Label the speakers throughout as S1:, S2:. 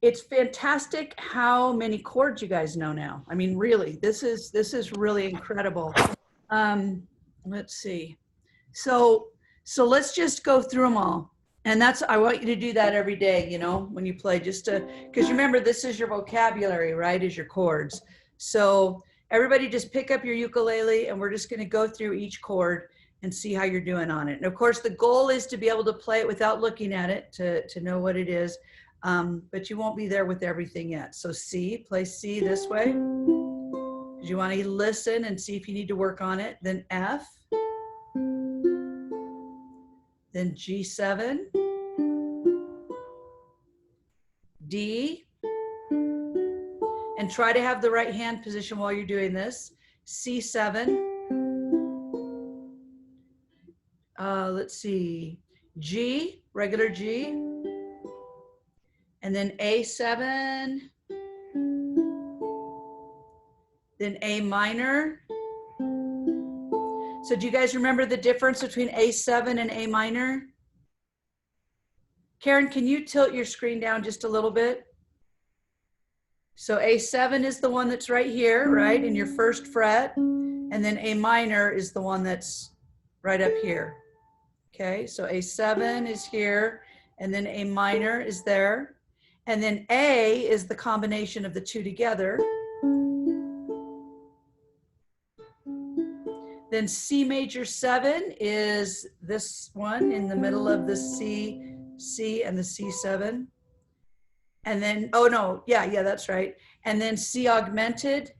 S1: it's fantastic how many chords you guys know now. I mean, really, this is really incredible. Let's see. So let's just go through them all. And that's, I want you to do that every day, you know, when you play, just to, because remember, this is your vocabulary, right, is your chords. So everybody just pick up your ukulele and we're just going to go through each chord and see how you're doing on it. And of course, the goal is to be able to play it without looking at it, to know what it is. But you won't be there with everything yet. So C, play C this way. You want to listen and see if you need to work on it. Then F. Then G7, D, and try to have the right hand position while you're doing this. C7, let's see, G, regular G, and then A7, then A minor. So do you guys remember the difference between A7 and A minor? Karen, can you tilt your screen down just a little bit? So A7 is the one that's right here, right, in your first fret. And then A minor is the one that's right up here. Okay, so A7 is here, and then A minor is there. And then A is the combination of the two together. Then C major 7 is this one in the middle of the C and the C7. And then, oh no, yeah, that's right. And then C augmented.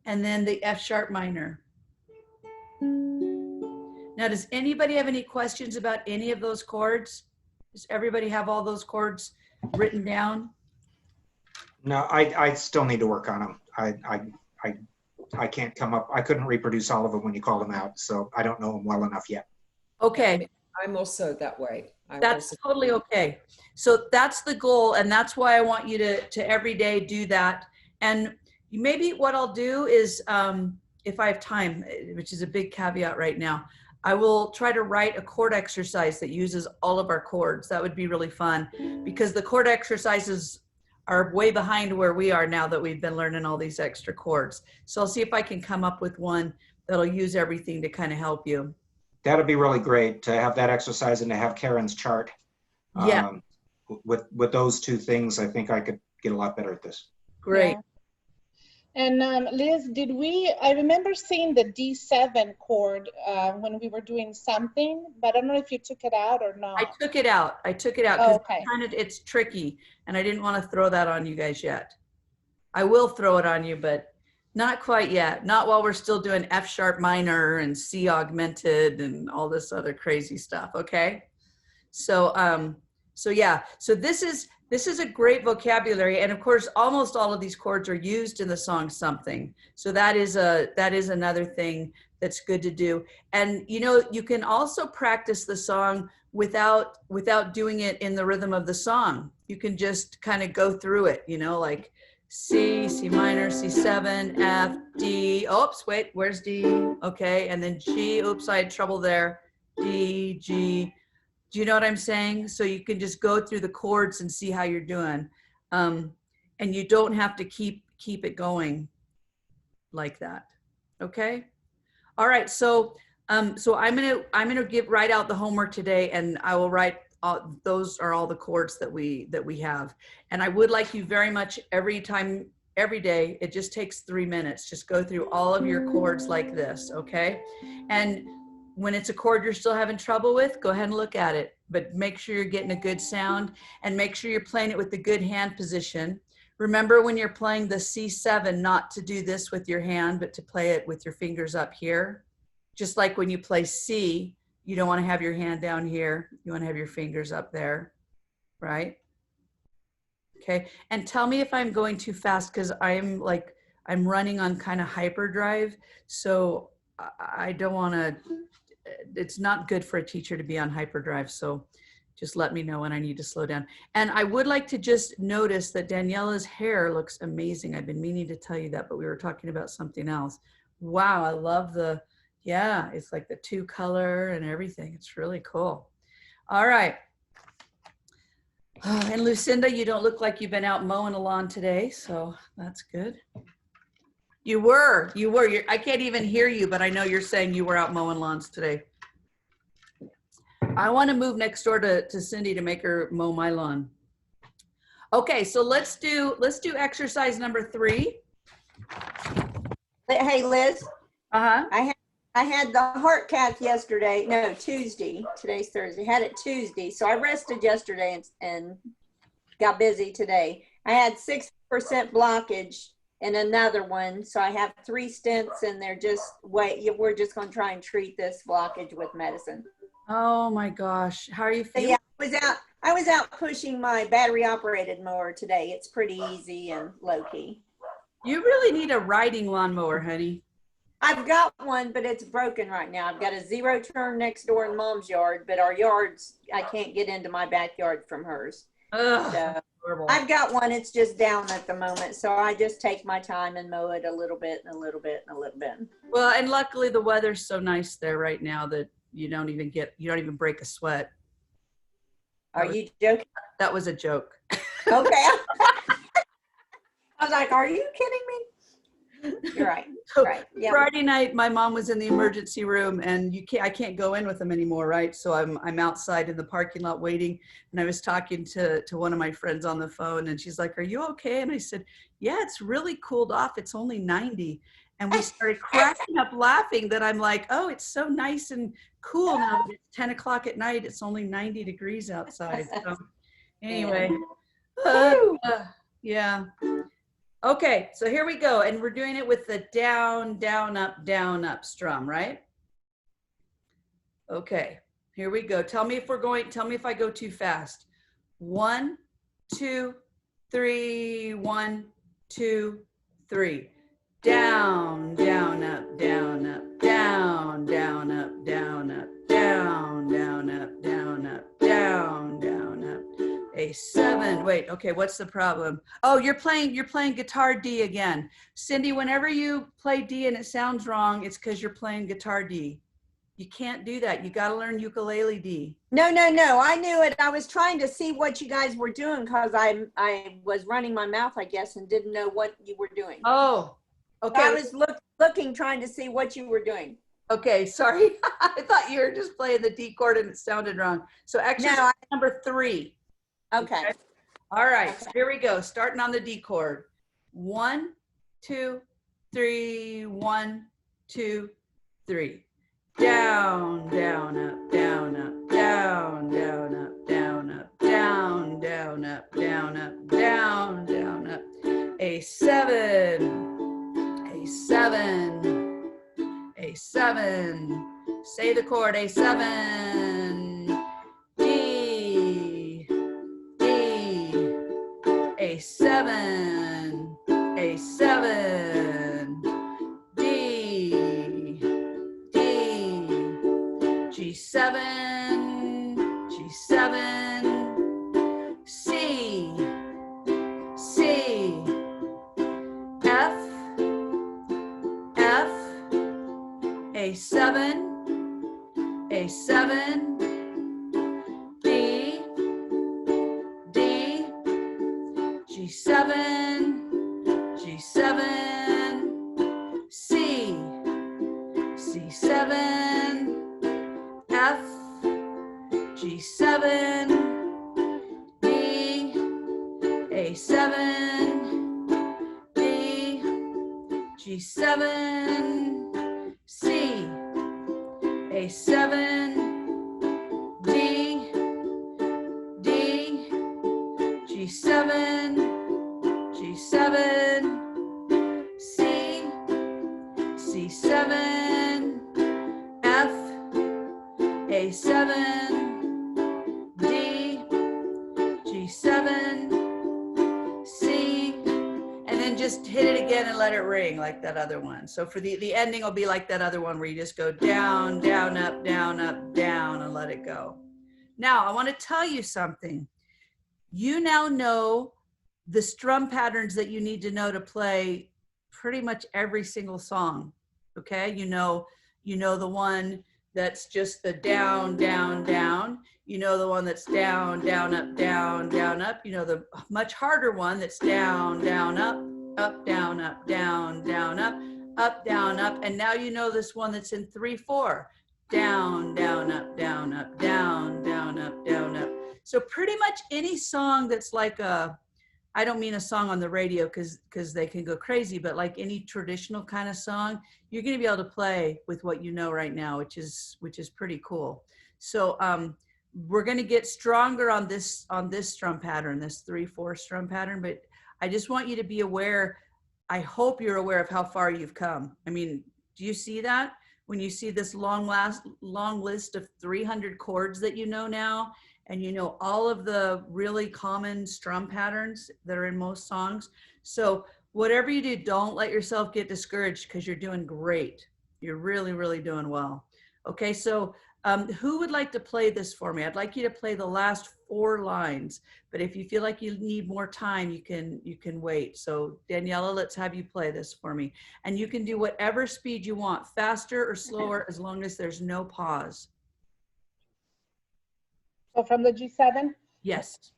S1: And then the F sharp minor. Now, does anybody have any questions about any of those chords? Does everybody have all those chords written down?
S2: No, I still need to work on them. I can't come up. I couldn't reproduce all of them when you called them out, so I don't know them well enough yet.
S1: Okay.
S3: I'm also that way.
S1: That's totally okay. So that's the goal, and that's why I want you to every day do that. And maybe what I'll do is, if I have time, which is a big caveat right now, I will try to write a chord exercise that uses all of our chords. That would be really fun, because the chord exercises are way behind where we are now that we've been learning all these extra chords. So I'll see if I can come up with one that'll use everything to kind of help you.
S2: That'd be really great to have that exercise and to have Karen's chart.
S1: Yeah.
S2: With those two things, I think I could get a lot better at this.
S1: Great.
S4: Yeah. And Liz, I remember seeing the D7 chord when we were doing something, but I don't know if you took it out or not.
S1: I took it out.
S4: Oh, okay.
S1: It's tricky, and I didn't want to throw that on you guys yet. I will throw it on you, but not quite yet. Not while we're still doing F sharp minor and C augmented and all this other crazy stuff. Okay. So, yeah. So this is a great vocabulary, and of course, almost all of these chords are used in the song something. So that is another thing that's good to do. And you know, you can also practice the song without doing it in the rhythm of the song. You can just kind of go through it, you know, like C, C minor, C7, F, D. Oops, wait, where's D? Okay, and then G. Oops, I had trouble there. D, G. Do you know what I'm saying? So you can just go through the chords and see how you're doing. And you don't have to keep it going like that. Okay? All right, so I'm gonna write out the homework today, and I will write those are all the chords that we have. And I would like you very much every day, it just takes 3 minutes. Just go through all of your chords like this, okay? And when it's a chord you're still having trouble with, go ahead and look at it, but make sure you're getting a good sound, and make sure you're playing it with the good hand position. Remember, when you're playing the C7, not to do this with your hand, but to play it with your fingers up here. Just like when you play C, you don't want to have your hand down here. You want to have your fingers up there, right? Okay, and tell me if I'm going too fast, because I'm running on kind of hyperdrive, so I don't want to, it's not good for a teacher to be on hyperdrive, so just let me know when I need to slow down. And I would like to just notice that Daniela's hair looks amazing. I've been meaning to tell you that, but we were talking about something else. Wow, I love yeah, it's like the 2 color and everything. It's really cool. All right. And Lucinda, you don't look like you've been out mowing a lawn today, so that's good. You were. I can't even hear you, but I know you're saying you were out mowing lawns today. I want to move next door to Cindy to make her mow my lawn. Okay, so let's do exercise number 3.
S5: Hey, Liz,
S1: Uh-huh.
S5: I had the heart cath yesterday. No, Tuesday. Today's Thursday. Had it Tuesday. So I rested yesterday and got busy today. I had 6% blockage in another one. So I have 3 stents and they're just, we're just going to try and treat this blockage with medicine.
S1: Oh my gosh. How are you
S5: So
S1: feeling?
S5: yeah, I was out pushing my battery operated mower today. It's pretty easy and low key.
S1: You really need a riding lawnmower, honey.
S5: I've got one, but it's broken right now. I've got a 0 turn next door in Mom's yard, but our yards, I can't get into my backyard from hers.
S1: Ugh,
S5: So
S1: horrible.
S5: I've got one. It's just down at the moment. So I just take my time and mow it a little bit and a little bit and a little bit.
S1: Well, and luckily the weather's so nice there right now that you don't even break a sweat.
S5: Are you joking?
S1: That was a joke.
S5: Okay. I was like, are you kidding me? You're right.
S1: So
S5: Right. Yeah.
S1: Friday night, my mom was in the emergency room, and I can't go in with them anymore, right? So I'm outside in the parking lot waiting, and I was talking to one of my friends on the phone, and she's like, "Are you okay?" And I said, "Yeah, it's really cooled off. It's only 90." And we started cracking up laughing that I'm like, "Oh, it's so nice and cool now that it's 10 o'clock at night. It's only 90 degrees outside." So anyway, yeah. Okay, so here we go. And we're doing it with the down, down, up strum, right? Okay, here we go. Tell me if I go too fast. 1, 2, 3, 1, 2, 3. Down, down, up, down, up, down, down, up, down, up, down, down, up, down, up, down, down, up. A 7. Wait, okay, what's the problem? Oh, you're playing guitar D again. Cindy, whenever you play D and it sounds wrong, it's because you're playing guitar D. You can't do that. You got to learn ukulele D.
S5: No. I knew it. I was trying to see what you guys were doing because I was running my mouth, I guess, and didn't know what you were doing.
S1: Oh, okay.
S5: I was looking, trying to see what you were doing.
S1: Okay, sorry. I thought you were just playing the D chord and it sounded wrong. So exercise number 3.
S5: Okay.
S1: All right, so here we go. Starting on the D chord. 1, 2, 3, 1, 2, 3. Down, down, up, down, up, down, down, up, down, up, down, down, up, down, up, down, down, up. A 7, a 7, a 7. Say the chord, a 7. D, D, a 7, a 7. D, D, G7, G7. C, C, F, F, A7, A7. D, D, G7, G7. C, C7, F, G7, D, A7, D, G7, C, A7, D, D, G7, G7, C, C7, F, A7, D, G7, C, and then just hit it again and let it ring like that other one. So for the ending will be like that other one where you just go down, down, up, down, and let it go. Now, I want to tell you something. You now know the strum patterns that you need to know to play pretty much every single song. Okay, you know the one that's just the down, down, down. You know the one that's down, down, up, down, down, up. You know the much harder one that's down, down, up, down, up, down, down, up, down, up. And now you know this one that's in 3/4. Down, down, up, down, up, down, down, up, down, up. So pretty much any song that's like a, I don't mean a song on the radio because they can go crazy, but like any traditional kind of song, you're going to be able to play with what you know right now, which is pretty cool. So we're going to get stronger on this strum pattern, this 3/4 strum pattern. But I just want you to be aware. I hope you're aware of how far you've come. I mean, do you see that when you see this long list of 300 chords that you know now? And you know all of the really common strum patterns that are in most songs. So whatever you do, don't let yourself get discouraged because you're doing great. You're really, really doing well. Okay, so who would like to play this for me? I'd like you to play the last 4 lines, but if you feel like you need more time, you can wait. So Daniela, let's have you play this for me. And you can do whatever speed you want, faster or slower, as long as there's no pause.
S4: So from the G7?
S1: Yes.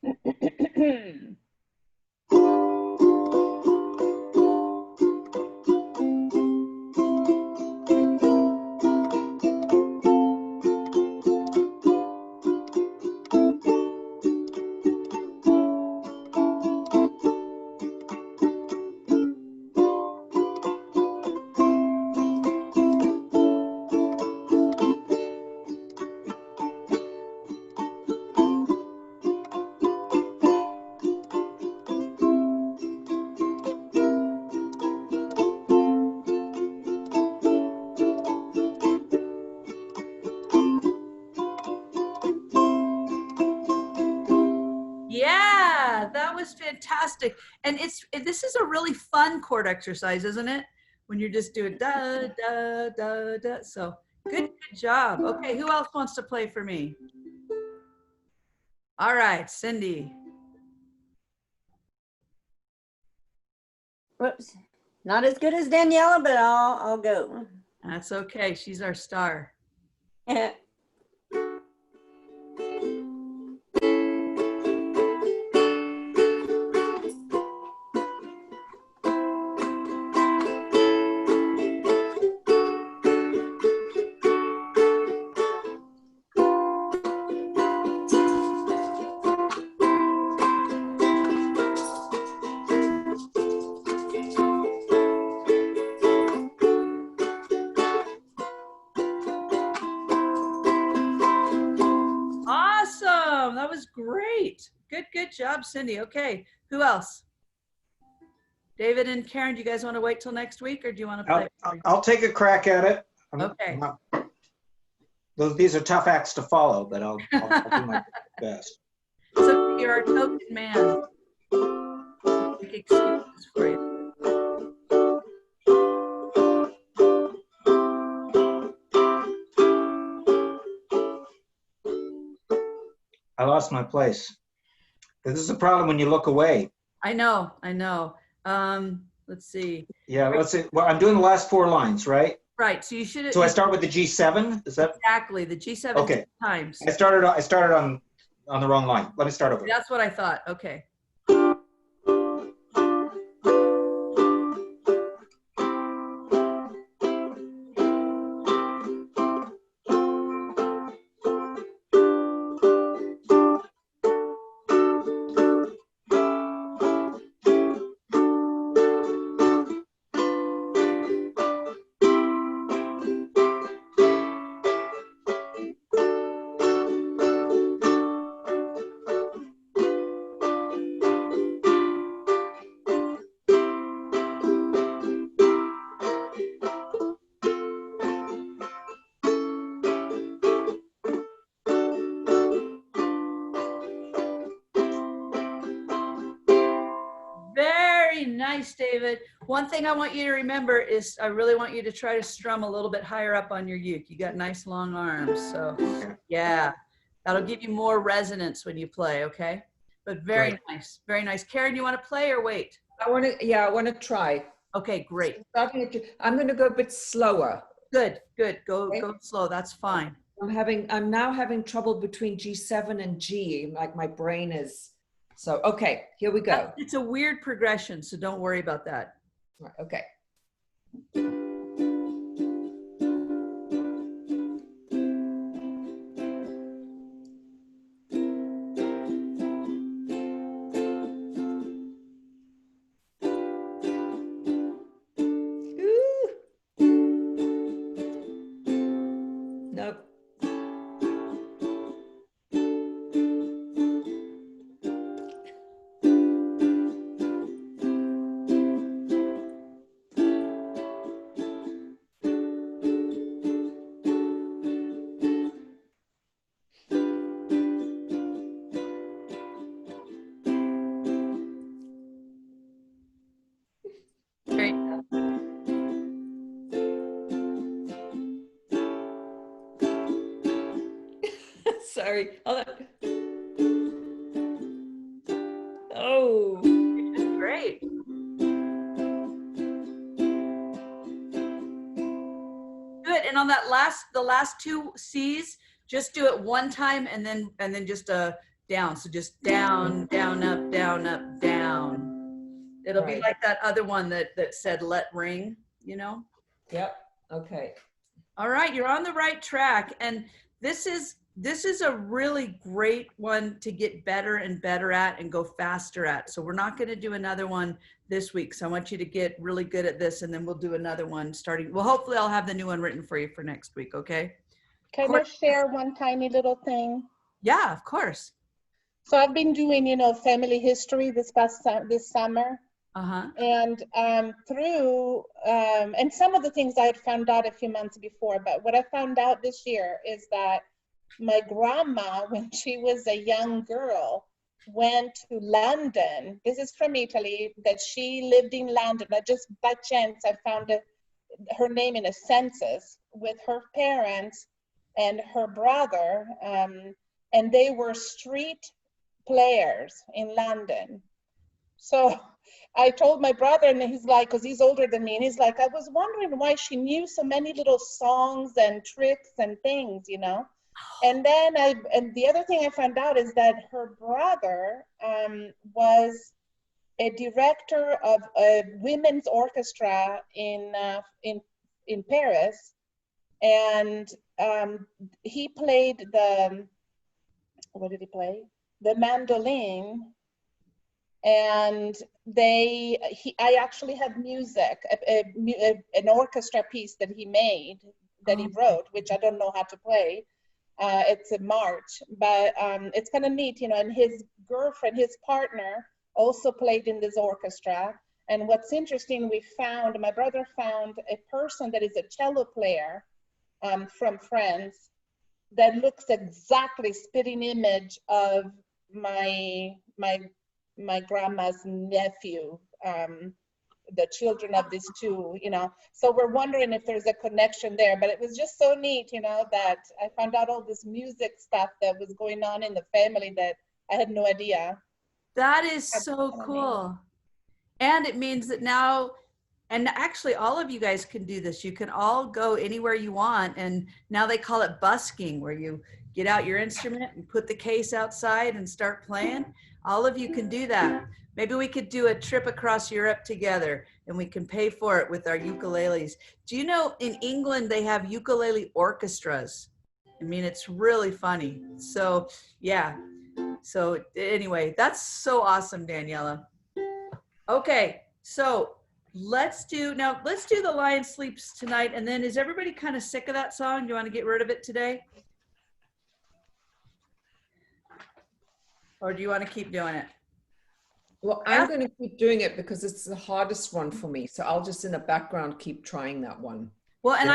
S1: Yeah, that was fantastic. And this is a really fun chord exercise, isn't it? When you're just doing da, da, da, da. So good job. Okay, who else wants to play for me? All right, Cindy.
S5: Whoops. Not as good as Daniela, but I'll go.
S1: That's okay. She's our star. Awesome. That was great. Good job, Cindy. Okay, who else? David and Karen, do you guys want to wait till next week or do you want to play?
S2: I'll take a crack at it.
S1: Okay.
S2: These are tough acts to follow, but I'll do my best.
S1: So you're our token man. Make excuses for you.
S2: I lost my place. This is a problem when you look away.
S1: I know. Let's see.
S2: Yeah, let's see. Well, I'm doing the last 4 lines, right?
S1: Right. So you should.
S2: So I start with the G7. Is that
S1: exactly the G7
S2: okay?
S1: Times.
S2: I started on the wrong line. Let me start over.
S1: That's what I thought. Okay. Very nice, David. One thing I want you to remember is I really want you to try to strum a little bit higher up on your uke. You got nice long arms. So yeah, that'll give you more resonance when you play, okay? But very nice, very nice. Karen, you want to play or wait?
S3: I want to try.
S1: Okay, great.
S3: I'm going to go a bit slower.
S1: Good. Go slow. That's fine.
S3: I'm now having trouble between G7 and G. Like my brain is, so, okay, here we go.
S1: It's a weird progression, so don't worry about that.
S3: Right, okay. Ooh. Nope.
S1: Great.
S3: Sorry. Hold on. Oh.
S1: Great. Good. And on that the last two C's, just do it one time and then just down. So just down, down, up, down, up, down. It'll be
S3: Right.
S1: like that other one that said let ring, you know?
S3: Yep. Okay.
S1: All right, you're on the right track. And this is a really great one to get better and better at and go faster at. So we're not going to do another one this week. So I want you to get really good at this, and then we'll do another one starting. Well, hopefully I'll have the new one written for you for next week. Okay.
S4: Can I share one tiny little thing?
S1: Yeah, of course.
S4: So I've been doing, family history this summer.
S1: Uh-huh.
S4: And and some of the things I had found out a few months before, but what I found out this year is that my grandma, when she was a young girl, went to London. This is from Italy, that she lived in London. I just, by chance, I found her name in a census with her parents and her brother, and they were street players in London. So I told my brother, and he's like, because he's older than me, and he's like, I was wondering why she knew so many little songs and tricks and things, And then and the other thing I found out is that her brother was a director of a women's orchestra in Paris, and he played what did he play? The mandolin. And I actually have music, an orchestra piece that he made, that he wrote, which I don't know how to play. It's a march, but it's kind of neat, and his girlfriend, his partner, also played in this orchestra. And what's interesting, my brother found a person that is a cello player from France that looks exactly spitting image of my grandma's nephew, the children of these two, So we're wondering if there's a connection there, but it was just so neat, that I found out all this music stuff that was going on in the family that I had no idea.
S1: That is so cool. And it means that now, and actually all of you guys can do this. You can all go anywhere you want. And now they call it busking, where you get out your instrument and put the case outside and start playing. All of you can do that. Maybe we could do a trip across Europe together and we can pay for it with our ukuleles. Do you know in England they have ukulele orchestras? I mean, it's really funny. So yeah. So anyway, that's so awesome, Daniela. Okay, so let's do the Lion Sleeps Tonight. And then is everybody kind of sick of that song? Do you want to get rid of it today? Or do you want to keep doing it?
S3: Well, I'm going to keep doing it because it's the hardest one for me. So I'll just in the background keep trying that one.
S1: Well, and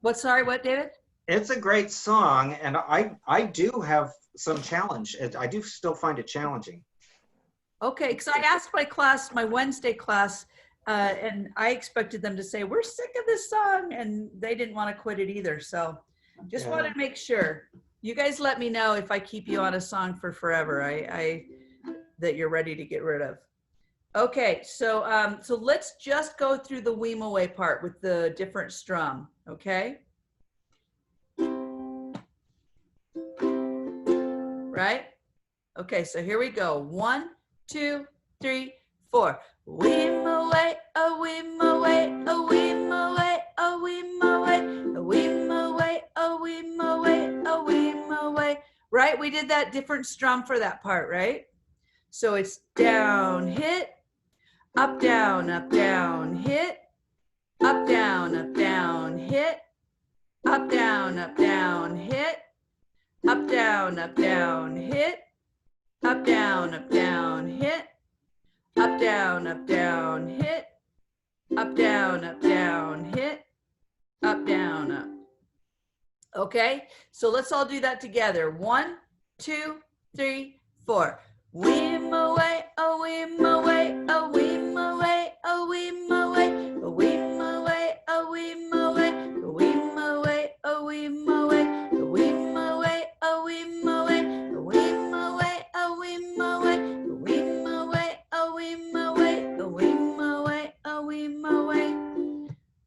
S1: what, David?
S2: It's a great song, and I do have some challenge. I do still find it challenging.
S1: Okay, because I asked my Wednesday class, and I expected them to say, we're sick of this song, and they didn't want to quit it either. So just wanted to make sure. You guys let me know if I keep you on a song for forever, that you're ready to get rid of. Okay, so so let's just go through the Weem Away part with the different strum, okay? right? Okay, so here we go. 1, 2, 3, 4. Weem away, a weem away, a weem away, a weem away, a weem away, a weem away, a weem away. Right? We did that different strum for that part, right? So it's down, hit, up, down, hit, up, down, hit, up, down, hit, up, down, hit, up, down, hit, up, down, hit, up, down, hit, up, down, up. Okay, so let's all do that together. 1, 2, 3, 4. Weem away, a weem away, a weem away, a weem away, a weem away, a weem away, a weem away, a weem away, a weem away, a weem away, a weem away, a weem away, a weem away, a weem away, a weem away, a weem away.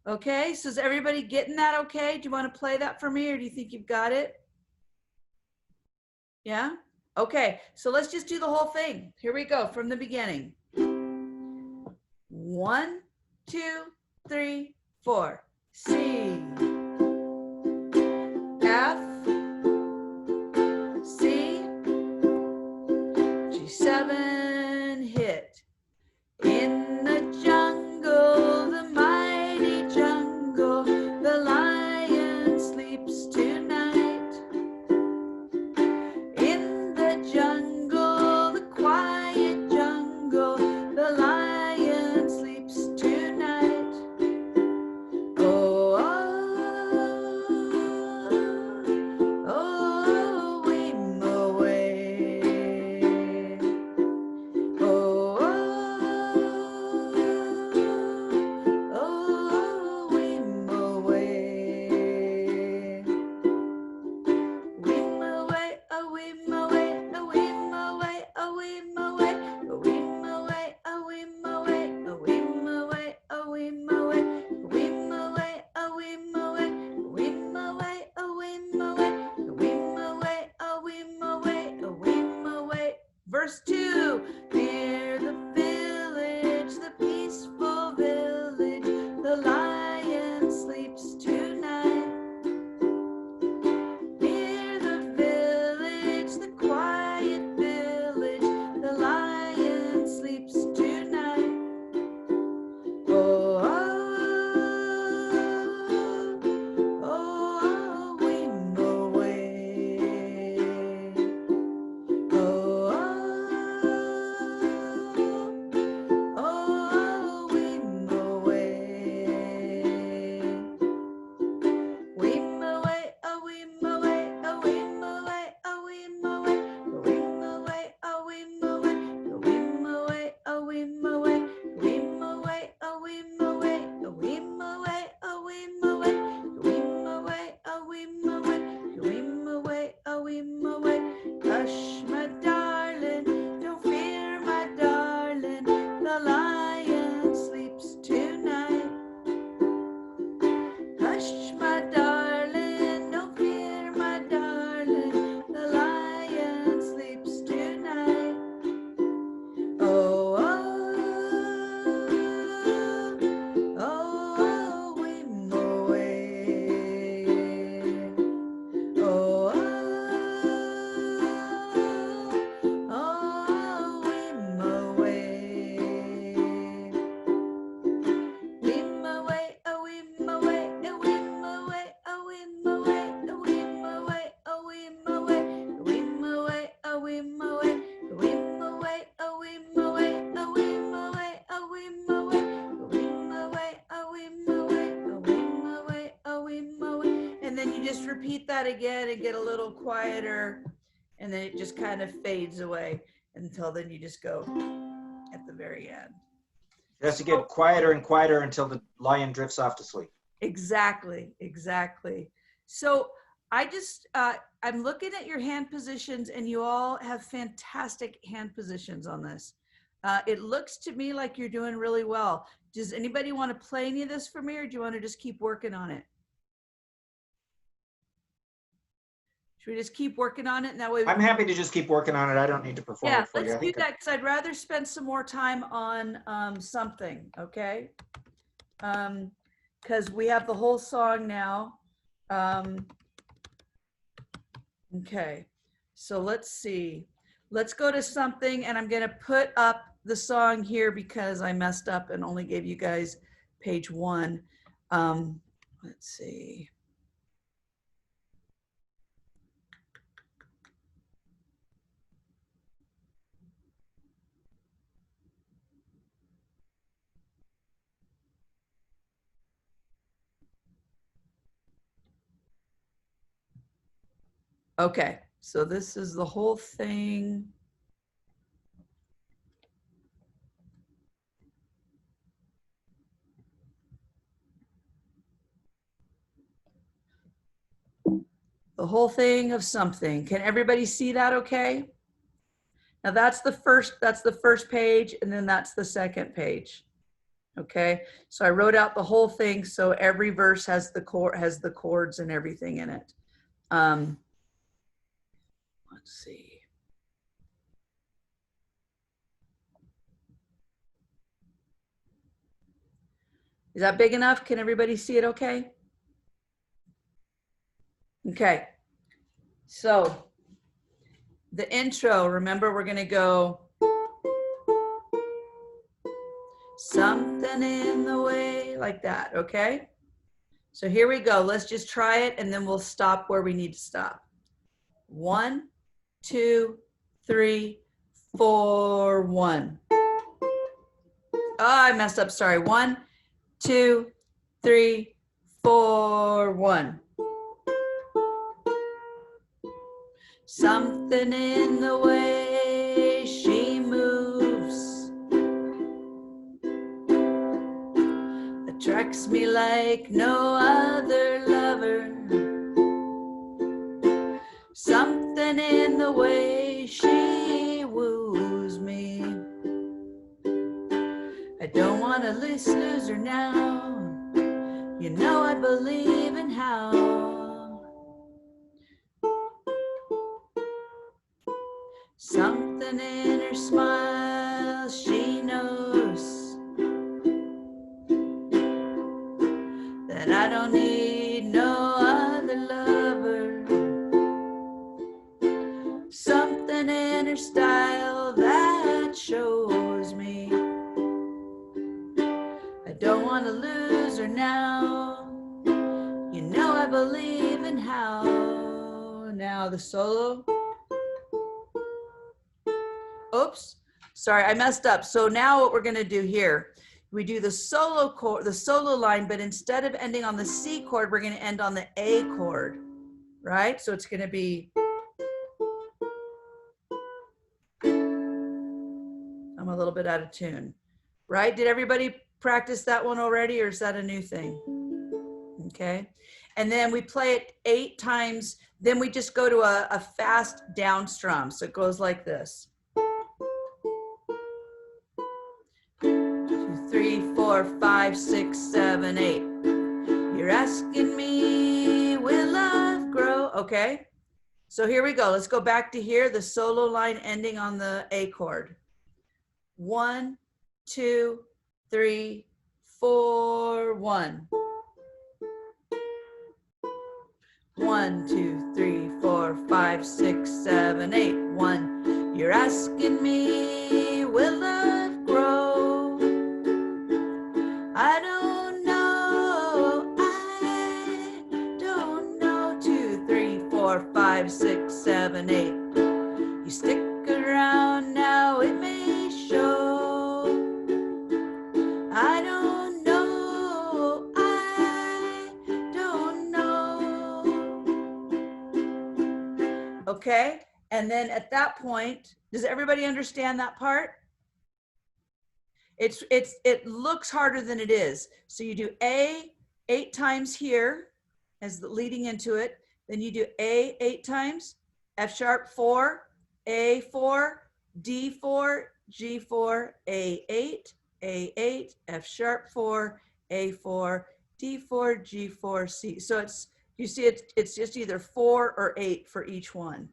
S1: Okay, so is everybody getting that okay? Do you want to play that for me or do you think you've got it? Yeah? Okay, so let's just do the whole thing. Here we go from the beginning. 1, 2, 3, 4. C, F, C, G7, hit. In the jungle, the mighty jungle, the lion sleeps tonight. In the jungle, the quiet jungle, the lion sleeps tonight. Oh, oh, oh, weem away. Oh, oh, oh, weem away. Weem away, a weem away, a weem away, a weem away, a weem away, a weem away, a weem away, a weem away, a weem away, a weem away, a weem away, a weem away, a weem away, a weem away, a weem away. Verse 2. Near the village, the peaceful village, the lion sleeps tonight. Near the village, the quiet village, the lion sleeps tonight. Oh, oh, oh, weem away. Oh, oh, weem away. Weem away, a weem away, a weem away, a weem away, a weem away, a weem away, a weem away, a weem away, weem away, a weem away, a weem away, a weem away, weem away, a weem away, weem away, a weem away. Hush, my darling, don't fear, my darling, the lion sleeps tonight. Hush, my darling, don't fear, my darling, the lion sleeps tonight. Oh, oh, oh, weem away. Oh, oh, weem away. Weem away, a weem away, a weem away, a weem away, a weem away, a weem away, a weem away, a weem away, a weem away, a weem away, a weem away, a weem away, a weem away, a weem away, a weem away, a weem away. And then you just repeat that again and get a little quieter, and then it just kind of fades away until then you just go at the very end.
S2: It has to get quieter and quieter until the lion drifts off to sleep.
S1: Exactly, exactly. So I just, I'm looking at your hand positions and you all have fantastic hand positions on this. It looks to me like you're doing really well. Does anybody want to play any of this for me or do you want to just keep working on it? Should we just keep working on it? And that way,
S2: I'm happy to just keep working on it. I don't need to perform
S1: yeah,
S2: it for you.
S1: let's
S2: I
S1: do
S2: think
S1: that because I'd rather spend some more time on something, okay? Because we have the whole song now. Okay, so let's see. Let's go to something, and I'm going to put up the song here because I messed up and only gave you guys page 1. Let's see. Okay, so this is the whole thing. The whole thing of something. Can everybody see that okay? Now that's the first page, and then that's the second page. Okay, so I wrote out the whole thing so every verse has the chords and everything in it. Let's see. Is that big enough? Can everybody see it okay? Okay, so the intro, remember we're gonna go something in the way, like that, okay? So here we go, let's just try it and then we'll stop where we need to stop. 1, 2, 3, 4, 1. Oh, I messed up, sorry. 1, 2, 3, 4, 1. Something in the way she moves attracts me like no other lover. Something in the way she woos me. I don't want to lose her now. You know I believe in how. Something in her smile, she knows that I don't need no other lover. Something in her style that shows me I don't want to lose her now. You know I believe in how. Now the solo. Oops, sorry, I messed up. So now what we're gonna do here, we do the solo chord, the solo line, but instead of ending on the C chord, we're gonna end on the A chord, right? So it's gonna be, I'm a little bit out of tune, right? Did everybody practice that one already, or is that a new thing? Okay, and then we play it 8 times, then we just go to a fast down strum. So it goes like this. 2, 3, 4, 5, 6, 7, 8. You're asking me, will love grow? Okay, so here we go. Let's go back to here, the solo line ending on the A chord. 1, 2, 3, 4, 1. 1, 2, 3, 4, 5, 6, 7, 8. 1. You're asking me, will love grow? I don't know. I don't know. 2, 3, 4, 5, 6, 7, 8. You stick around now, it may show. I don't know. I don't know. Okay, and then at that point, does everybody understand that part? It looks harder than it is. So you do A 8 times here as the leading into it. Then you do A 8 times, F sharp 4, A4, D4, G4, A8, A8, F sharp 4, A4, D4, G4, C. So You see, it's just either 4 or 8 for each one.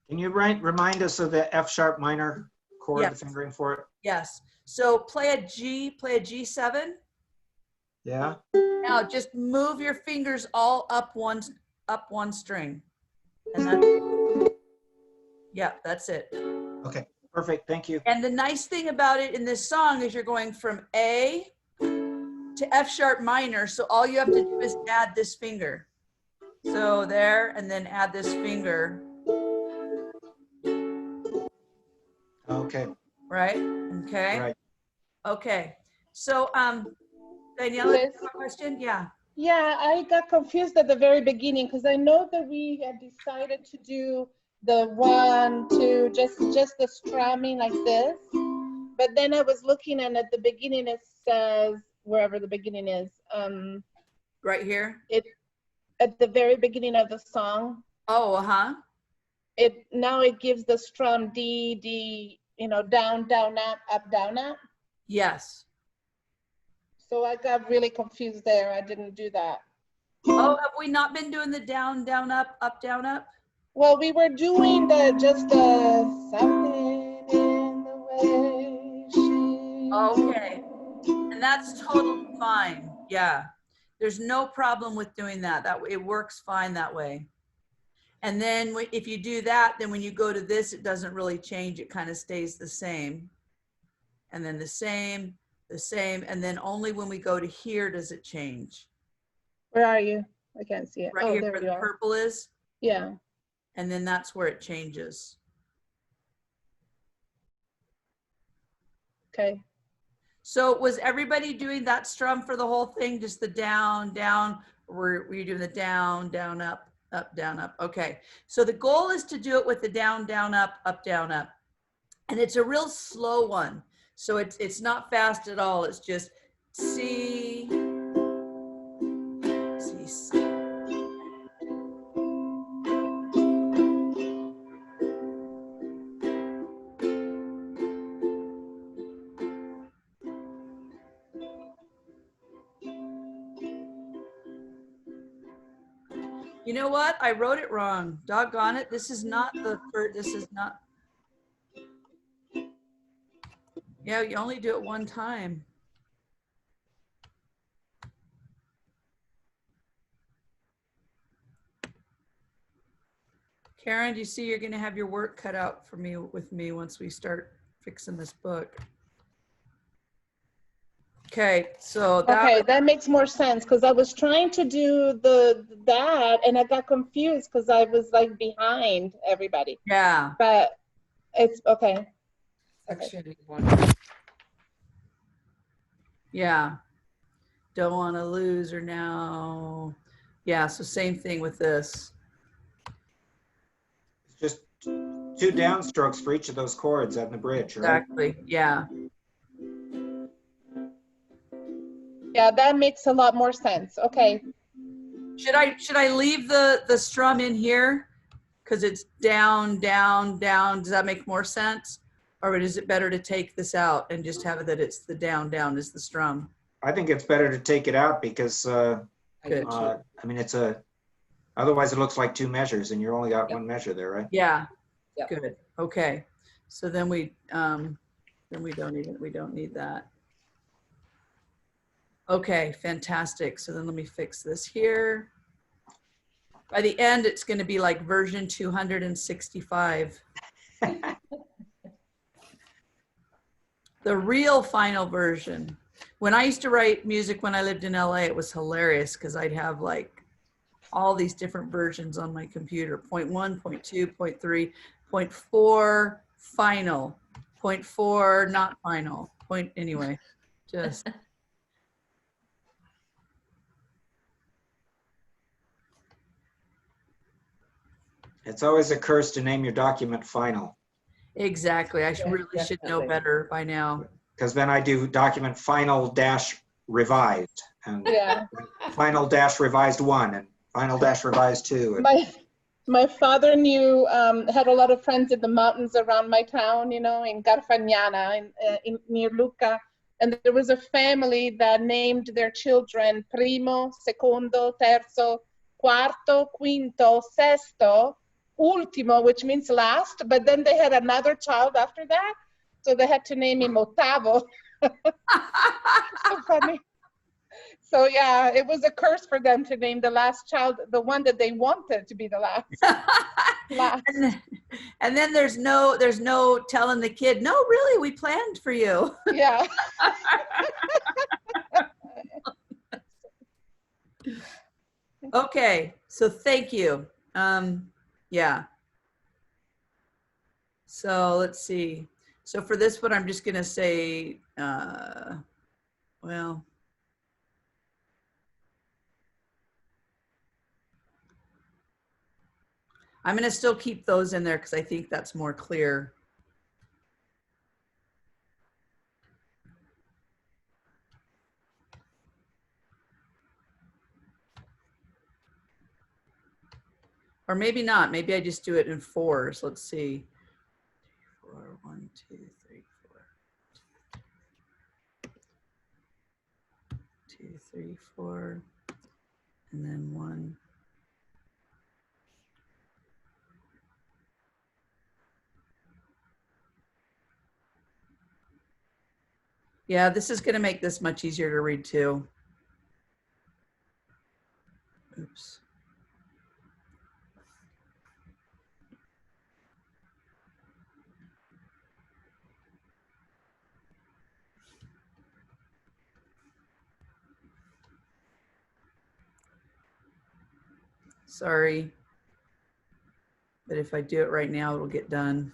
S2: Can you remind us of the F sharp minor chord,
S1: Yes.
S2: the fingering for it?
S1: Yes. So play a G7.
S2: Yeah.
S1: Now just move your fingers all up one string. And that's, yeah, that's it.
S2: Okay, perfect. Thank you.
S1: And the nice thing about it in this song is you're going from A to F sharp minor. So all you have to do is add this finger. So there, and then add this finger.
S2: Okay.
S1: Right? Okay.
S2: Right.
S1: Okay. So, Daniela,
S4: Liz?
S1: you have a question? Yeah.
S4: Yeah, I got confused at the very beginning because I know that we had decided to do the 1, 2, just the strumming like this. But then I was looking and at the beginning it says, wherever the beginning is,
S1: Right here.
S4: at the very beginning of the song,
S1: Oh, uh-huh.
S4: now it gives the strum D, D, down, down, up, down, up.
S1: Yes.
S4: So I got really confused there. I didn't do that.
S1: Oh, have we not been doing the down, down, up, down, up?
S4: Well, we were doing just the something in the way she.
S1: Okay. And that's totally fine. Yeah. There's no problem with doing that. It works fine that way. And then if you do that, then when you go to this, it doesn't really change. It kind of stays the same. And then the same, and then only when we go to here does it change.
S4: Where are you? I can't see it.
S1: Right
S4: Oh,
S1: here
S4: there
S1: where
S4: you
S1: the
S4: are.
S1: purple is,
S4: Yeah.
S1: and then that's where it changes.
S4: Okay.
S1: So was everybody doing that strum for the whole thing? Just the down, down, or were you doing the down, down, up, down, up? Okay. So the goal is to do it with the down, down, up, down, up. And it's a real slow one. So it's not fast at all. It's just C, C, C. You know what? I wrote it wrong. Doggone it. This is not the first, this is not. Yeah, you only do it one time. Karen, do you see you're going to have your work cut out for me with me once we start fixing this book? Okay, so
S4: that makes more sense because I was trying to do that and I got confused because I was like behind everybody.
S1: Yeah.
S4: But it's okay.
S3: Section 1.
S1: Yeah. Don't want to lose her now. Yeah, so same thing with this.
S2: It's just 2 downstrokes for each of those chords on the bridge, right?
S1: Exactly. Yeah.
S4: Yeah, that makes a lot more sense. Okay.
S1: Should I leave the strum in here? Because it's down, down, down. Does that make more sense? Or is it better to take this out and just have it that it's the down, down is the strum?
S2: I think it's better to take it out because
S1: Good.
S2: I mean otherwise it looks like 2 measures and you only got 1 measure there, right?
S1: Yeah.
S3: Yep.
S1: Good. Okay. So then we don't need that. Okay, fantastic. So then let me fix this here. By the end, it's going to be like version 265. The real final version. When I used to write music when I lived in LA, it was hilarious because I'd have like all these different versions on my computer. 0.1, 0.2, 0.3, 0.4, final, 0.4, not final, anyway, just.
S2: It's always a curse to name your document final.
S1: Exactly. I
S3: Yeah,
S1: really should know
S3: definitely.
S1: better by now.
S2: Because then I do document final dash revised and
S4: Yeah.
S2: final dash revised 1 and final dash revised 2.
S4: My father had a lot of friends in the mountains around my town, in Garfagnana, near Lucca. And there was a family that named their children Primo, Secondo, Terzo, cuarto, quinto, sexto, último, which means last, but then they had another child after that, so they had to name him Octavo. So funny. So yeah, it was a curse for them to name the last child the one that they wanted to be the last. Last.
S1: And then there's no telling the kid, no, really, we planned for you.
S4: Yeah.
S1: Okay, so thank you. Yeah. So let's see. So for this one, I'm just gonna say, well, I'm gonna still keep those in there because I think that's more clear. Or maybe not. Maybe I just do it in fours. Let's see. 4, 1, 2, 3, 4. 2, 3, 4. And then 1. Yeah, this is going to make this much easier to read too. Oops. Sorry. But if I do it right now, it'll get done.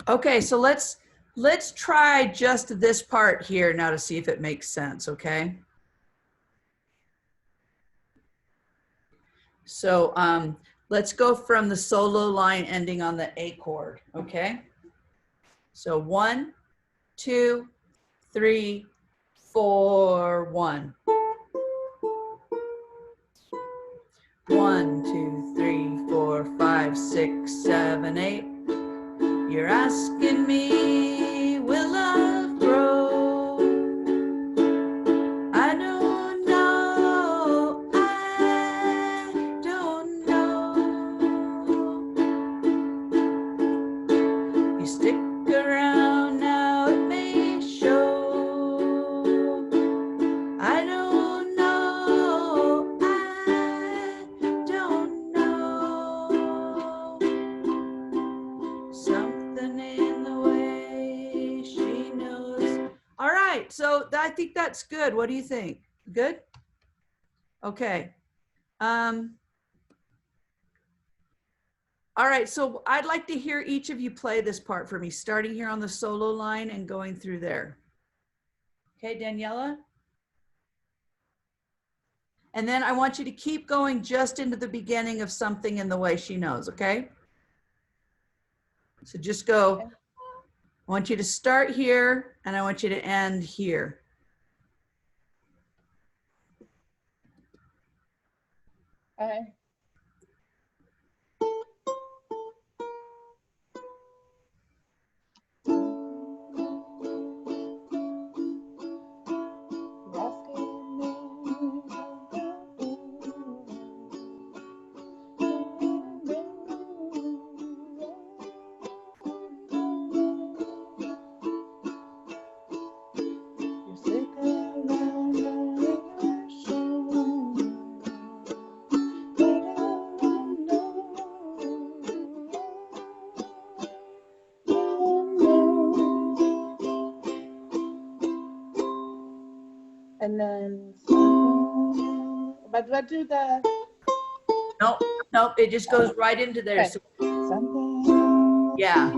S1: Okay, so let's try just this part here now to see if it makes sense, okay? So let's go from the solo line ending on the A chord, okay? So 1, 2, 3, 4, 1. 1, 2, 3, 4, 5, 6, 7, 8. You're asking me, will love grow? I don't know, I don't know. You stick around now, it may show. I don't know, I don't know. Something in the way she knows. All right, so I think that's good. What do you think? Good? Okay. All right, so I'd like to hear each of you play this part for me, starting here on the solo line and going through there. Okay, Daniela? And then I want you to keep going just into the beginning of something in the way she knows, okay? So just go. I want you to start here and I want you to end here.
S4: Okay. And then something. But do I do the
S1: Nope, nope, it just goes right into there.
S4: okay.
S1: So,
S4: Something?
S1: yeah,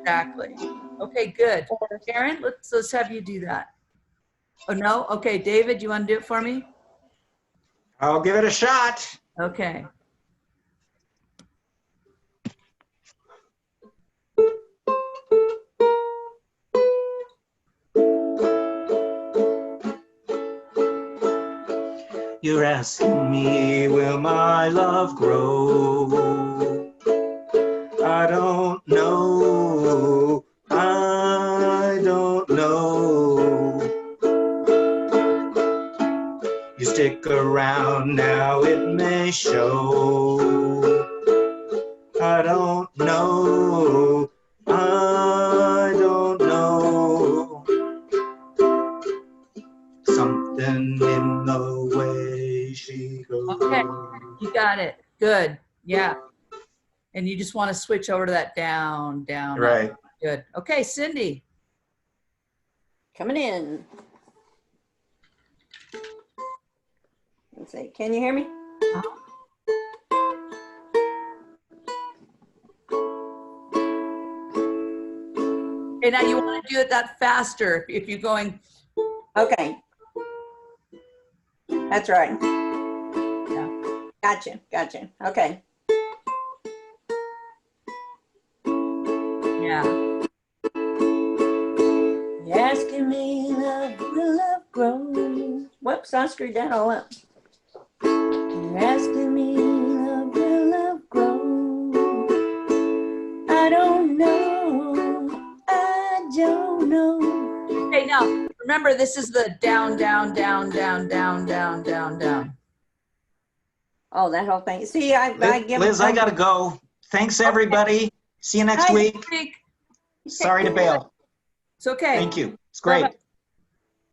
S1: exactly. Okay, good.
S4: Or
S1: Karen, let's have you do that. Oh, no? Okay, David, you want to do it for me?
S2: I'll give it a shot.
S1: Okay.
S2: You're asking me, will my love grow? I don't know. I don't know. You stick around now, it may show. I don't know. I don't know. Something in the way she goes.
S1: Okay, you got it. Good. Yeah. And you just want to switch over to that down, down. Up.
S2: Right.
S1: Good. Okay, Cindy.
S5: Coming in. Let's see. Can you hear me?
S1: Okay, now you want to do it that faster if you're going.
S5: Okay. That's right.
S1: Yeah.
S5: Gotcha. Gotcha. Okay.
S1: Yeah.
S5: You're asking me, love, will love grow? Whoops, I screwed that all up. You're asking me, love, will love grow? I don't know. I don't know.
S1: Okay, now remember this is the down, down, down, down, down, down, down, down.
S5: Oh, that whole thing. See, I give
S2: Liz, I gotta go. Thanks, everybody. See you next
S5: Hi.
S2: week. Sorry to bail.
S1: It's okay.
S2: Thank you. It's great.
S1: Bye-bye.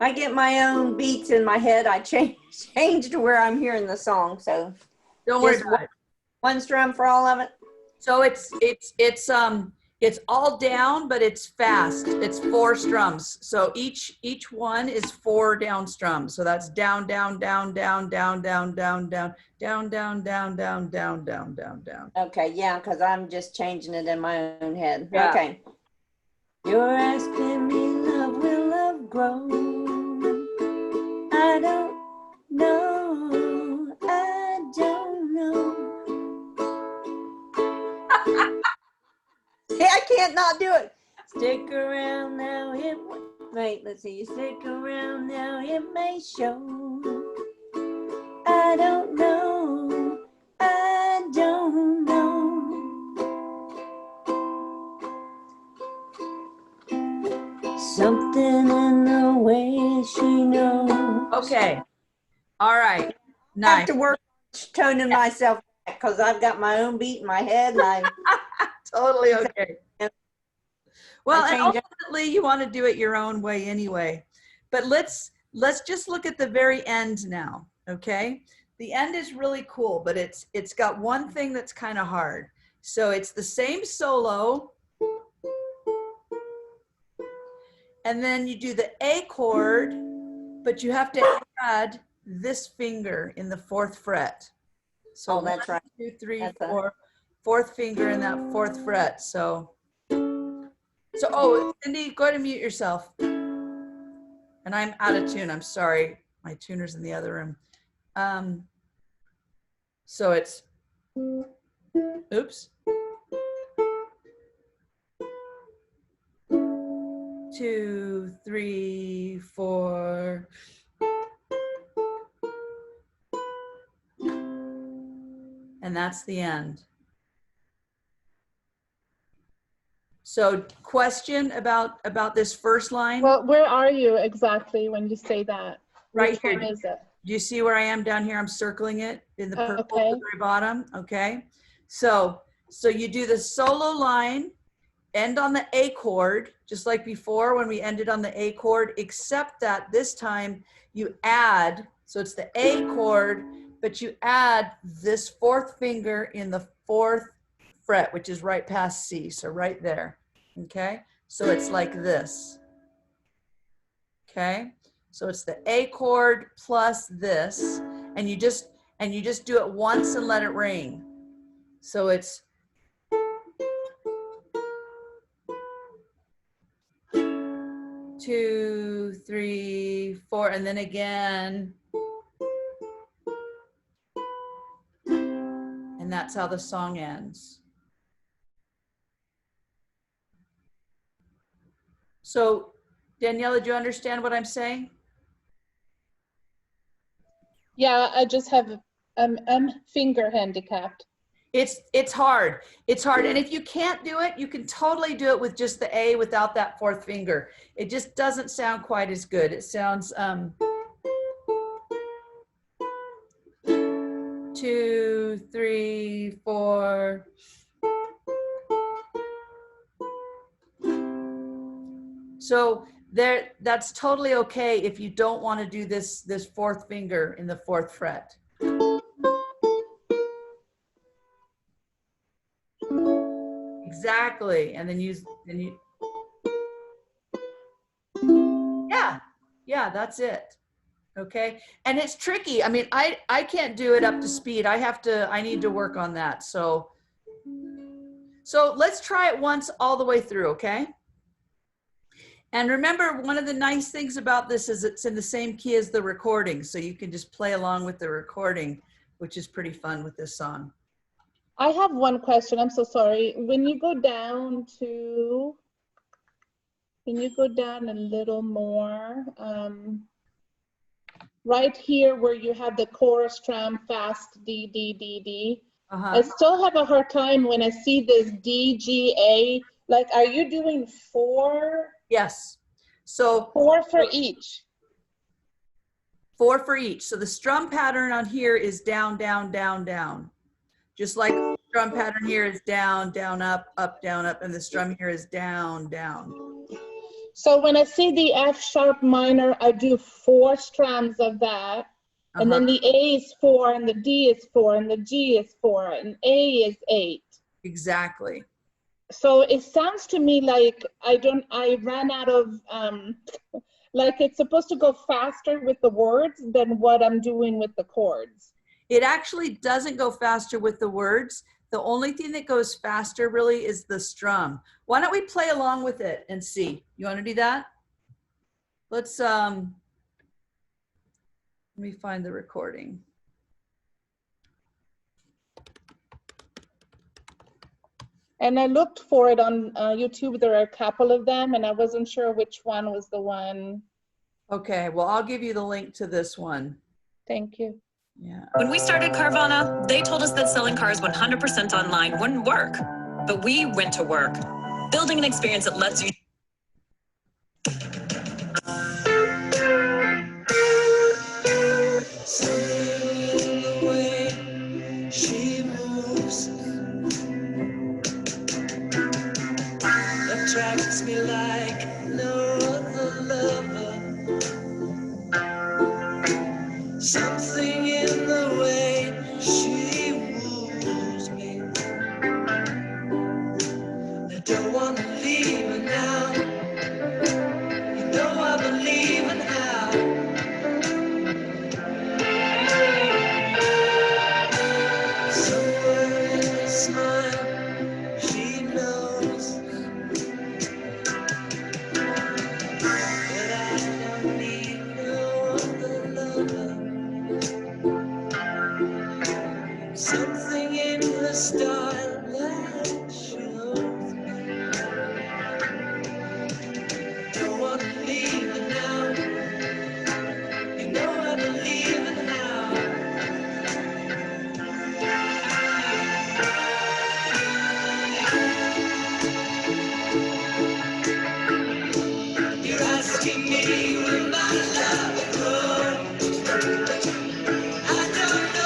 S5: I get my own beats in my head. I changed to where I'm hearing the song. So
S1: Don't worry
S5: Just
S1: about it.
S5: one strum for all of it.
S1: So it's all down, but it's fast. It's 4 strums. So each one is 4 down strums. So that's down, down, down, down, down, down, down, down, down, down, down, down, down, down, down, down.
S5: Okay, yeah, because I'm just changing it in my own head.
S1: Yeah.
S5: Okay. You're asking me, love, will love grow? I don't know. I don't know. See, I can't not do it. Stick around now, wait, let's see. You stick around now, it may show. I don't know. I don't know. Something in the way she knows.
S1: Okay. All right.
S5: I have
S1: Nice.
S5: to work on toning myself back because I've got my own beat in my head and I
S1: Totally okay. Well,
S5: I
S1: and
S5: change it.
S1: ultimately you want to do it your own way anyway. But let's just look at the very end now, okay? The end is really cool, but it's got one thing that's kind of hard. So it's the same solo, and then you do the A chord, but you have to add this finger in the 4th fret. So
S5: Oh, that's right.
S1: 1, 2, 3,
S5: That's
S1: 4, 4th finger in that 4th fret. So oh, Cindy, go ahead and mute yourself. And I'm out of tune. I'm sorry. My tuner's in the other room. So it's, oops. 2, 3, 4. And that's the end. So question about this first line?
S4: well, where are you exactly when you say that?
S1: Right
S4: Which
S1: here.
S4: one is it?
S1: Do you see where I am down here? I'm circling it in the purple at
S4: Okay.
S1: the very bottom. Okay. So you do the solo line, end on the A chord, just like before when we ended on the A chord, except that this time you add, so it's the A chord, but you add this 4th finger in the 4th fret, which is right past C. So right there. Okay. So it's like this. Okay. So it's the A chord plus this, and you just do it once and let it ring. So it's 2, 3, 4, and then again. And that's how the song ends. So, Daniela, do you understand what I'm saying?
S4: Yeah, I just have, I'm finger handicapped.
S1: It's hard. It's hard. And if you can't do it, you can totally do it with just the A without that fourth finger. It just doesn't sound quite as good. It sounds 2, 3, 4. So that's totally okay if you don't want to do this fourth finger in the fourth fret. Exactly. And then yeah, that's it. Okay. And it's tricky. I mean, I can't do it up to speed. I need to work on that. So let's try it once all the way through. Okay. And remember, one of the nice things about this is it's in the same key as the recording. So you can just play along with the recording, which is pretty fun with this song.
S4: I have one question. I'm so sorry. When you go down to, can you go down a little more? Right here where you have the chorus tram fast D, D, D, D. I still have a hard time when I see this D, G, A. Like, are you doing 4?
S1: Yes. So
S4: 4 for each.
S1: 4 for each. So the strum pattern on here is down, down, down, down. Just like the strum pattern here is down, down, up, down, up, and the strum here is down, down.
S4: So when I see the F sharp minor, I do 4 strums of that. And then the A is 4, and the D is 4, and the G is 4, and A is 8.
S1: Exactly.
S4: So it sounds to me like I ran out of, like it's supposed to go faster with the words than what I'm doing with the chords.
S1: It actually doesn't go faster with the words. The only thing that goes faster really is the strum. Why don't we play along with it and see? You want to do that? Let's, let me find the recording.
S4: And I looked for it on YouTube. There are a couple of them, and I wasn't sure which one was the one.
S1: Okay, well, I'll give you the link to this one.
S4: Thank you.
S1: Yeah.
S6: When we started Carvana, they told us that selling cars 100% online wouldn't work. But we went to work, building an experience that lets you
S7: she moves, attracts me like no other lover. Something in the way she woos me. I don't want to leave her now. You know I believe in how. Somewhere in her smile, she knows that I don't need no other lover. Something in her style that shows me. Don't want to leave her now. You know I believe in how. You're asking me will my love grow? I don't know.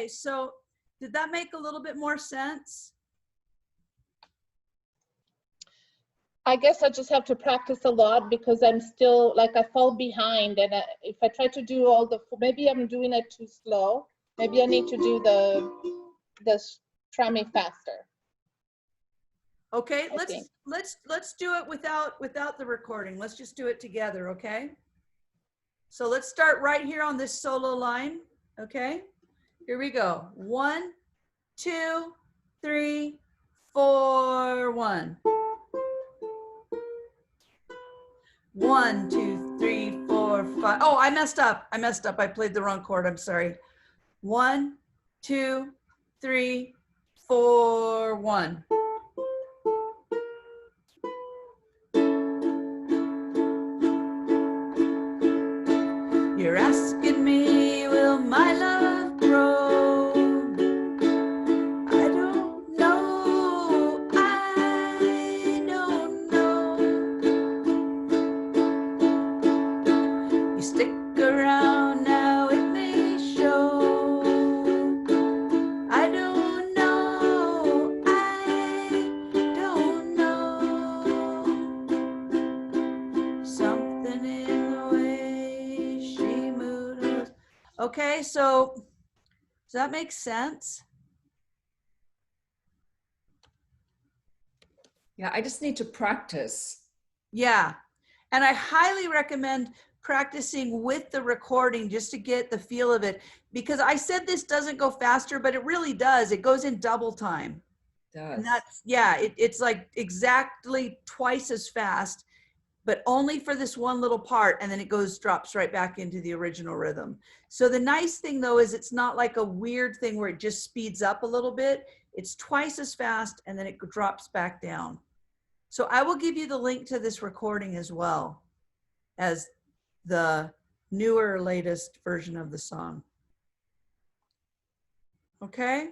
S1: Okay, so did that make a little bit more sense?
S4: I guess I just have to practice a lot because I'm still like I fall behind, and if I try to do all the, maybe I'm doing it too slow. Maybe I need to do the strumming faster.
S1: Okay,
S4: I think.
S1: let's do it without the recording. Let's just do it together, okay? So let's start right here on this solo line, okay? Here we go. 1, 2, 3, 4, 1. 1, 2, 3, 4, 5. Oh, I messed up. I played the wrong chord. I'm sorry. 1, 2, 3, 4, 1. You're asking me, will my love grow? I don't know. I don't know. You stick around now, it may show. I don't know. I don't know. Something in the way she moves. Okay, so does that make sense?
S3: Yeah, I just need to practice.
S1: Yeah. And I highly recommend practicing with the recording just to get the feel of it, because I said this doesn't go faster, but it really does. It goes in double time. And that's, yeah, it's like exactly twice as fast, but only for this one little part. And then it drops right back into the original rhythm. So the nice thing though, is it's not like a weird thing where it just speeds up a little bit. It's twice as fast and then it drops back down. So I will give you the link to this recording as well as the newer, latest version of the song. Okay?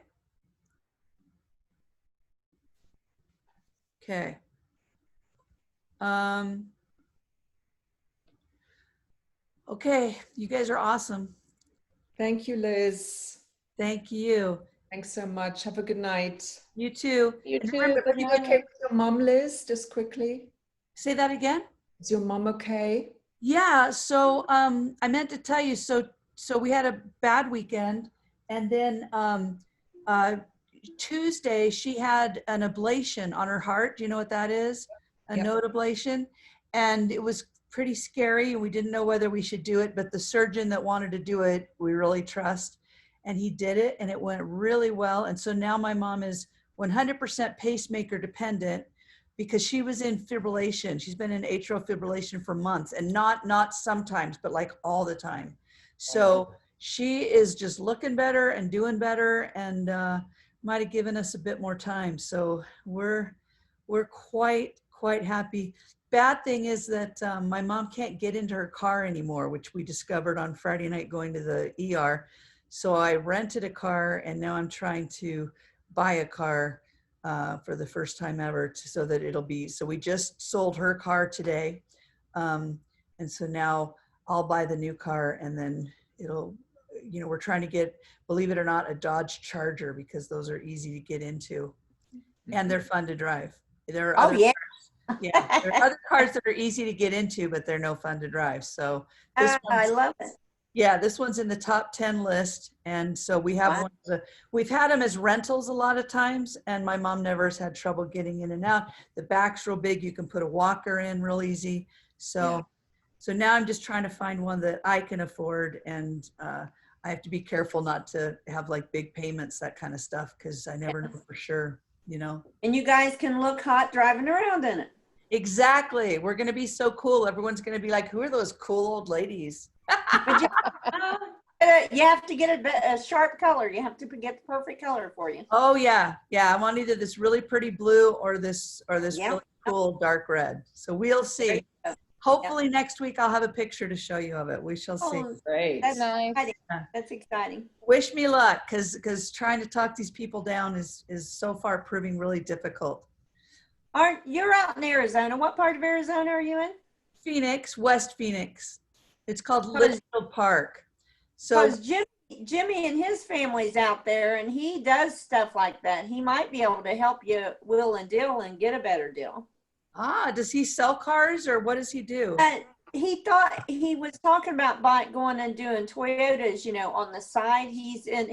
S1: Okay. Okay, you guys are awesome.
S3: Thank you, Liz.
S1: Thank you.
S3: Thanks so much. Have a good night.
S1: You too.
S4: You
S1: And
S4: too.
S1: remember,
S4: Good
S3: You
S4: night.
S3: okay with your mom, Liz? Just quickly.
S1: say that again?
S3: Is your mom okay?
S1: Yeah, so I meant to tell you, so we had a bad weekend, and then Tuesday she had an ablation on her heart. Do you know what that is? A
S3: Yep.
S1: node ablation. And it was pretty scary, and we didn't know whether we should do it, but the surgeon that wanted to do it, we really trust, and he did it, and it went really well. And so now my mom is 100% pacemaker dependent, because she was in fibrillation. She's been in atrial fibrillation for months, and not sometimes, but like all the time. So she is just looking better and doing better, and might have given us a bit more time. So we're quite happy. Bad thing is that my mom can't get into her car anymore, which we discovered on Friday night going to the ER. So I rented a car, and now I'm trying to buy a car for the first time ever, so that it'll be, so we just sold her car today. And so now I'll buy the new car, and then it'll, you know, we're trying to get, believe it or not, a Dodge Charger, because those are easy to get into and they're fun to drive. There are other
S5: yeah.
S1: cars, yeah, there are other cars that are easy to get into, but they're no fun to drive. So this
S5: I
S1: one's,
S5: love it.
S1: yeah, this one's in the top 10 list. And so we have
S5: Wow.
S1: one, we've had them as rentals a lot of times, and my mom never has had trouble getting in and out. The back's real big. You can put a walker in real easy. So, so now I'm just trying to find one that I can afford, and I have to be careful not to have like big payments, that kind of stuff, because I never know for sure, you know.
S5: And you guys can look hot driving around in it.
S1: Exactly. We're going to be so cool. Everyone's going to be like, who are those cool old ladies?
S5: But you have to get a sharp color. You have to get the perfect color for you.
S1: Oh yeah. Yeah. I want either this really pretty blue or this
S5: Yeah.
S1: really cool dark red. So we'll see. Hopefully next week I'll have a picture to show you of it. We shall see.
S5: Oh,
S3: Great.
S5: that's
S4: Nice.
S5: exciting. That's exciting.
S1: Wish me luck, because trying to talk these people down is so far proving really difficult.
S5: You're out in Arizona. What part of Arizona are you in?
S1: Phoenix, West Phoenix. It's called
S5: Because-
S1: Litchfield Park. So
S5: Because Jimmy and his family's out there, and he does stuff like that. He might be able to help you wheel and deal and get a better deal.
S1: Ah, does he sell cars or what does he do?
S5: He thought he was talking about going and doing Toyotas, you know, on the side. He's in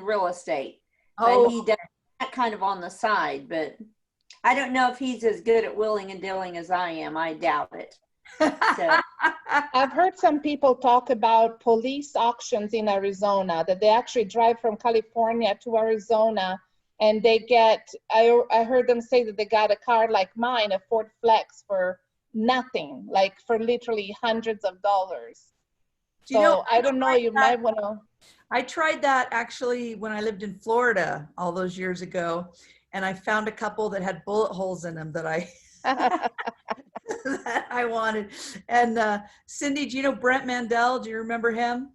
S5: real estate, but he does that kind of on the side. But I don't know if he's as good at wheeling and dealing as I am. I doubt it. So.
S4: I've heard some people talk about police auctions in Arizona, that they actually drive from California to Arizona and they get, I heard them say that they got a car like mine, a Ford Flex, for nothing, like for literally hundreds of dollars.
S1: Do you know,
S4: I don't know, you might want to.
S1: I tried that actually when I lived in Florida all those years ago, and I found a couple that had bullet holes in them that I that I wanted. And Cindy, do you know Brent Mandel? Do you remember him?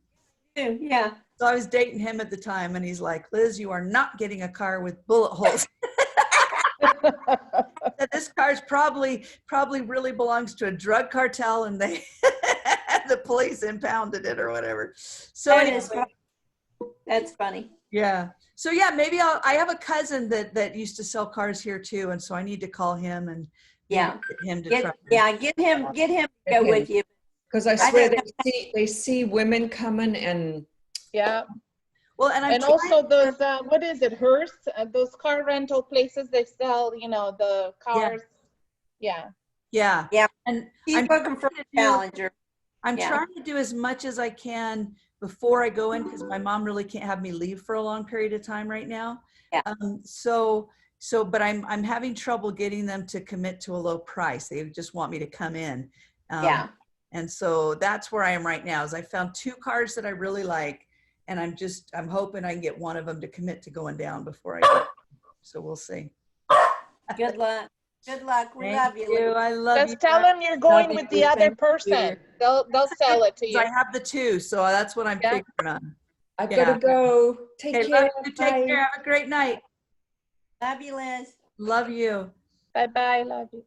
S5: Yeah.
S1: So I was dating him at the time, and he's like, "Liz, you are not getting a car with bullet holes." This car's probably really belongs to a drug cartel, and they the police impounded it or whatever. So anyway,
S5: that's funny.
S1: Yeah. So yeah, maybe I have a cousin that used to sell cars here too, and so I need to call him and
S5: get
S1: him to try.
S5: Yeah, get him to go with you.
S3: Because I swear they see women coming and.
S4: Yeah.
S1: Well, and
S4: also those, what is it, THURS? Those car rental places, they sell, you know, the cars. Yeah.
S5: And he's looking for a Challenger.
S1: I'm trying to do as much as I can before I go in, because my mom really can't have me leave for a long period of time right now.
S5: Yeah.
S1: But I'm having trouble getting them to commit to a low price. They just want me to come in. And so that's where I am right now. Is I found 2 cars that I really like, and I'm hoping I can get one of them to commit to going down before I go. So we'll see.
S5: Good luck. Good luck. We love you.
S1: I love you.
S4: Just tell them you're going with the other person. They'll sell it to you.
S1: I have the 2, so that's what I'm figuring on.
S3: I've got to go. Take care.
S1: Love you. Take care. Have a great night.
S5: Love you, Liz.
S1: Love you.
S4: Bye-bye. Love you.